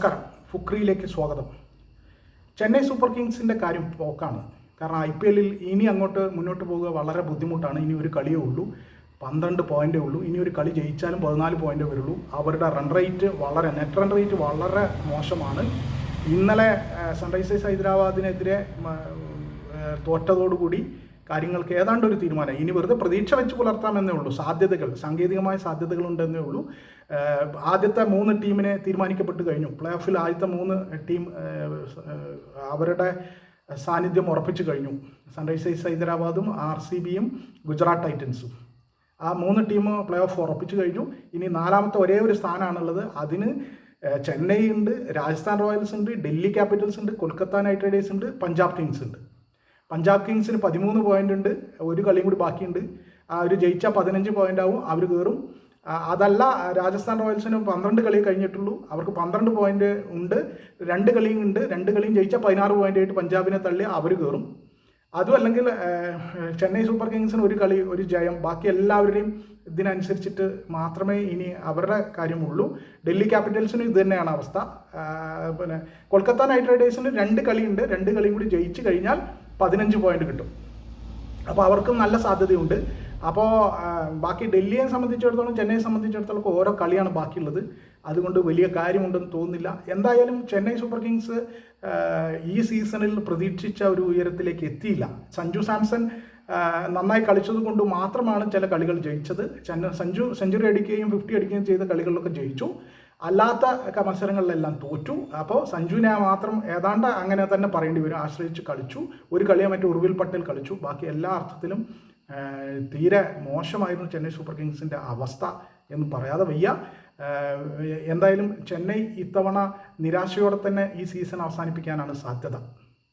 നമസ്കാരം, ഫുക്രിയിലേക്ക് സ്വാഗതം. ചെന്നൈ സൂപ്പർ കിങ്സിൻ്റെ കാര്യം പോക്കാണ്. കാരണം IPL ഇനി അങ്ങോട്ട് മുന്നോട്ട് പോകുക വളരെ ബുദ്ധിമുട്ടാണ്. ഇനി ഒരു കളിയേ ഉള്ളൂ, 12 പോയിൻ്റേ ഉള്ളൂ. ഇനി ഒരു കളി ജയിച്ചാലും 14 പോയിൻ്റേ വരുള്ളൂ. അവരുടെ നെറ്റ് റൺ റേറ്റ് വളരെ മോശമാണ്. ഇന്നലെ സൺറൈസേഴ്സ് ഹൈദരാബാദിനെതിരെ തോറ്റതോടുകൂടി കാര്യങ്ങൾക്ക് ഏതാണ്ട് ഒരു തീരുമാനം. ഇനി വെറുതെ പ്രതീക്ഷ വെച്ച് പുലർത്താമെന്നേ ഉള്ളൂ. സാങ്കേതികമായ സാധ്യതകളുണ്ടെന്നേ ഉള്ളൂ. ആദ്യത്തെ 3 ടീമിനെ തീരുമാനിക്കപ്പെട്ട് കഴിഞ്ഞു. പ്ലേ ഓഫിൽ ആദ്യത്തെ 3 ടീം അവരുടെ സാന്നിധ്യം ഉറപ്പിച്ചു കഴിഞ്ഞു. സൺറൈസേഴ്സ് ഹൈദരാബാദും RCBയും ഗുജറാത്ത് ടൈറ്റൻസും. ആ 3 ടീം പ്ലേ ഓഫ് ഉറപ്പിച്ചു കഴിഞ്ഞു. ഇനി 4ാമത്തെ ഒരേ ഒരു സ്ഥാനമാണുള്ളത്. അതിന് ചെന്നൈ ഉണ്ട്, രാജസ്ഥാൻ റോയൽസ് ഉണ്ട്, ഡൽഹി ക്യാപിറ്റൽസ് ഉണ്ട്, കൊൽക്കത്ത നൈറ്റ് റൈഡേഴ്സ് ഉണ്ട്, പഞ്ചാബ് കിങ്സ് ഉണ്ട്. പഞ്ചാബ് കിങ്സിന് 13 പോയിൻ്റ് ഉണ്ട്, ഒരു കളിയും കൂടി ബാക്കിയുണ്ട്. അവർ ജയിച്ചാൽ 15 പോയിൻ്റ് ആവും, അവർ കയറും. അതല്ല, രാജസ്ഥാൻ റോയൽസിന് 12 കളി കഴിഞ്ഞിട്ടുള്ളൂ, അവർക്ക് 12 പോയിൻ്റ് ഉണ്ട്, 2 കളിയും ഉണ്ട്. 2 കളിയും ജയിച്ചാൽ 16 പോയിൻ്റ് ആയിട്ട് പഞ്ചാബിനെ തള്ളി അവർ കയറും. അതും അല്ലെങ്കിൽ ചെന്നൈ സൂപ്പർ കിങ്സിന് ഒരു ജയം, ബാക്കി എല്ലാവരുടെയും ഇതിനനുസരിച്ചിട്ട് മാത്രമേ ഇനി അവരുടെ കാര്യമുള്ളൂ. ഡൽഹി ക്യാപിറ്റൽസിന് ഇത് തന്നെയാണ് അവസ്ഥ. പിന്നെ കൊൽക്കത്ത നൈറ്റ് റൈഡേഴ്സിന് 2 കളിയുണ്ട്, 2 കളിയും കൂടി ജയിച്ച് കഴിഞ്ഞാൽ 15 പോയിൻ്റ് കിട്ടും. അപ്പോൾ അവർക്കും നല്ല സാധ്യതയുണ്ട്. അപ്പോൾ ബാക്കി ഡൽഹിയെ സംബന്ധിച്ചിടത്തോളം, ചെന്നൈയെ സംബന്ധിച്ചിടത്തോളം ഓരോ കളിയാണ് ബാക്കിയുള്ളത്. അതുകൊണ്ട് വലിയ കാര്യമുണ്ടെന്ന് തോന്നുന്നില്ല. എന്തായാലും ചെന്നൈ സൂപ്പർ കിങ്സ് ഈ സീസണിൽ പ്രതീക്ഷിച്ച ഒരു ഉയരത്തിലേക്ക് എത്തിയില്ല. സഞ്ജു സാംസൺ നന്നായി കളിച്ചത് കൊണ്ട് മാത്രമാണ് ചില കളികൾ ജയിച്ചത്. സഞ്ജു സെഞ്ചുറി അടിക്കുകയും 50 അടിക്കുകയും ചെയ്ത കളികളിലൊക്കെ ജയിച്ചു. അല്ലാത്ത മത്സരങ്ങളിലെല്ലാം തോറ്റു. അപ്പോൾ സഞ്ജുവിനെ മാത്രം ഏതാണ്ട് അങ്ങനെ തന്നെ പറയേണ്ടി വരും, ആശ്രയിച്ച് കളിച്ചു. ഒരു കളിയെ മറ്റേ ഉർവിൽ പട്ടേൽ കളിച്ചു. ബാക്കി എല്ലാ അർത്ഥത്തിലും തീരെ മോശമായിരുന്നു ചെന്നൈ സൂപ്പർ കിങ്സിൻ്റെ അവസ്ഥ എന്ന് പറയാതെ വയ്യ. എന്തായാലും ചെന്നൈ ഇത്തവണ നിരാശയോടെ തന്നെ ഈ സീസൺ അവസാനിപ്പിക്കാനാണ് സാധ്യത.